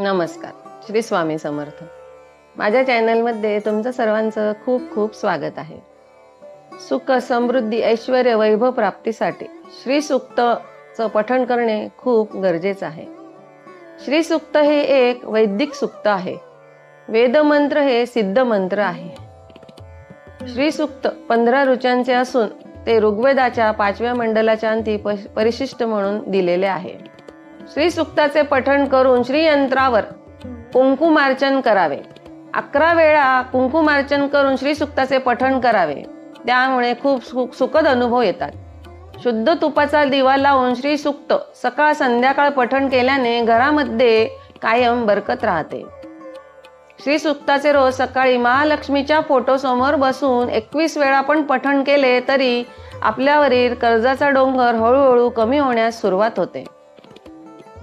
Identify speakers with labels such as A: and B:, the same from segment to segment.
A: नमस्कार. श्री स्वामी समर्थ. माझ्या चॅनलमध्ये तुमचं सर्वांचं खूप खूप स्वागत आहे. सुख, समृद्धी, ऐश्वर्य, वैभव प्राप्तीसाठी श्री सूक्तचं पठण करणे खूप गरजेचं आहे. श्री सूक्त हे एक वैदिक सूक्त आहे. वेदमंत्र हे सिद्ध मंत्र आहे. श्री सूक्त 15 ऋचांचे असून ते ऋग्वेदाच्या 5व्या मंडलाच्या अंती परिशिष्ट म्हणून दिलेले आहे. श्री सूक्ताचे पठण करून श्रीयंत्रावर कुंकुमार्चन करावे. 11 वेळा कुंकुमार्चन करून श्री सूक्ताचे पठण करावे. त्यामुळे खूप सुखद अनुभव येतात. शुद्ध तुपाचा दिवा लावून श्री सूक्त सकाळ संध्याकाळ पठण केल्याने घरामध्ये कायम बरकत राहते. श्री सूक्ताचे रोज सकाळी महालक्ष्मीच्या फोटो समोर बसून 21 वेळा पण पठण केले तरी आपल्यावरील कर्जाचा डोंगर हळूहळू कमी होण्यास सुरुवात होते.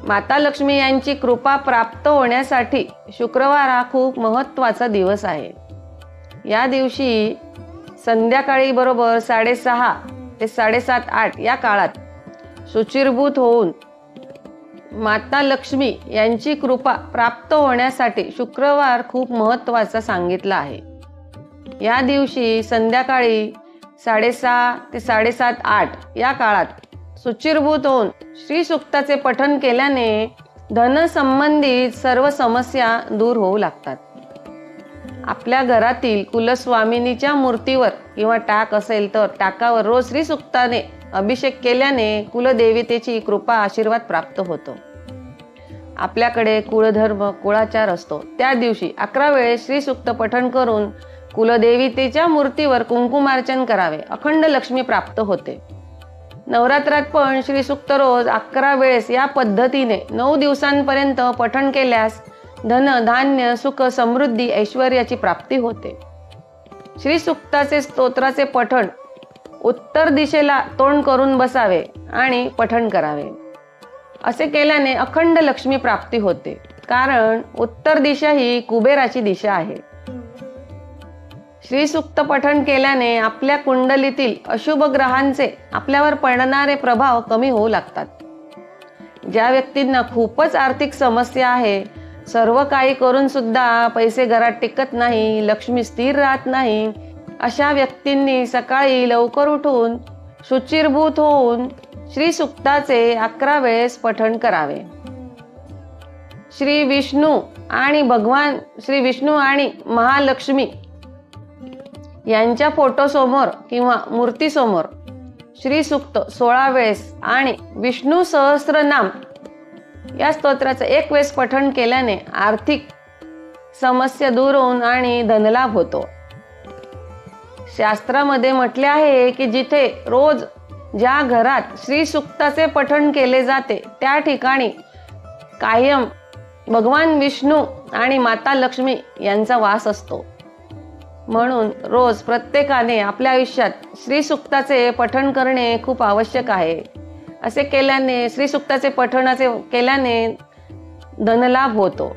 A: माता लक्ष्मी यांची कृपा प्राप्त होण्यासाठी शुक्रवार हा खूप महत्त्वाचा दिवस आहे. या दिवशी संध्याकाळी बरोबर 6:30 ते 7:30-8 या काळात शुचिर्भूत होऊन माता लक्ष्मी यांची कृपा प्राप्त होण्यासाठी शुक्रवार खूप महत्त्वाचा सांगितला आहे. या दिवशी संध्याकाळी 6:30 ते 7:30-8 या काळात शुचिर्भूत होऊन श्री सूक्ताचे पठण केल्याने धन संबंधित सर्व समस्या दूर होऊ लागतात. आपल्या घरातील कुलस्वामिनीच्या मूर्तीवर किंवा टाक असेल तर टाकावर रोज श्री सूक्ताने अभिषेक केल्याने कुलदेवतेची कृपा आशीर्वाद प्राप्त होतो. आपल्याकडे कुळधर्म कुळाचार असतो. त्या दिवशी 11 वेळेस श्री सूक्त पठण करून कुलदेवतेच्या मूर्तीवर कुंकुमार्चन करावे. अखंड लक्ष्मी प्राप्त होते. नवरात्रात पण श्री सूक्त रोज 11 वेळेस या पद्धतीने 9 दिवसांपर्यंत पठण केल्यास धन, धान्य, सुख, समृद्धी, ऐश्वर्याची प्राप्ती होते. श्री सूक्ताचे स्तोत्राचे पठण उत्तर दिशेला तोंड करून बसावे आणि पठण करावे. असे केल्याने अखंड लक्ष्मी प्राप्ती होते. कारण उत्तर दिशा ही कुबेराची दिशा आहे. श्री सूक्त पठण केल्याने आपल्या कुंडलीतील अशुभ ग्रहांचे आपल्यावर पडणारे प्रभाव कमी होऊ लागतात. ज्या व्यक्तींना खूपच आर्थिक समस्या आहे, सर्व काही करून सुद्धा पैसे घरात टिकत नाही, लक्ष्मी स्थिर राहत नाही, अशा व्यक्तींनी सकाळी लवकर उठून शुचिर्भूत होऊन श्री सूक्ताचे 11 वेळेस पठण करावे. श्री विष्णू आणि महालक्ष्मी यांच्या फोटो समोर किंवा मूर्ती समोर श्री सूक्त 16 वेळेस आणि विष्णू सहस्त्रनाम या स्तोत्राचं 1 वेळेस पठण केल्याने आर्थिक समस्या दूर होऊन आणि धनलाभ होतो. शास्त्रामध्ये म्हटले आहे की जिथे रोज ज्या घरात श्री सूक्ताचे पठण केले जाते त्या ठिकाणी कायम भगवान विष्णू आणि माता लक्ष्मी यांचा वास असतो. म्हणून रोज प्रत्येकाने आपल्या आयुष्यात श्री सूक्ताचे पठण करणे खूप आवश्यक आहे. असे केल्याने श्री सूक्ताचे पठणाचे केल्याने धनलाभ होतो.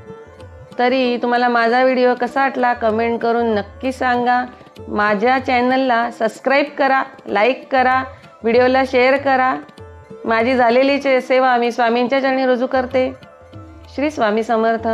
A: तरी तुम्हाला माझा व्हिडिओ कसा वाटला कमेंट करून नक्की सांगा. माझ्या चॅनलला सबस्क्राईब करा, लाईक करा, व्हिडिओला शेअर करा. माझी झालेली सेवा मी स्वामींच्या चरणी रुजू करते. श्री स्वामी समर्थ.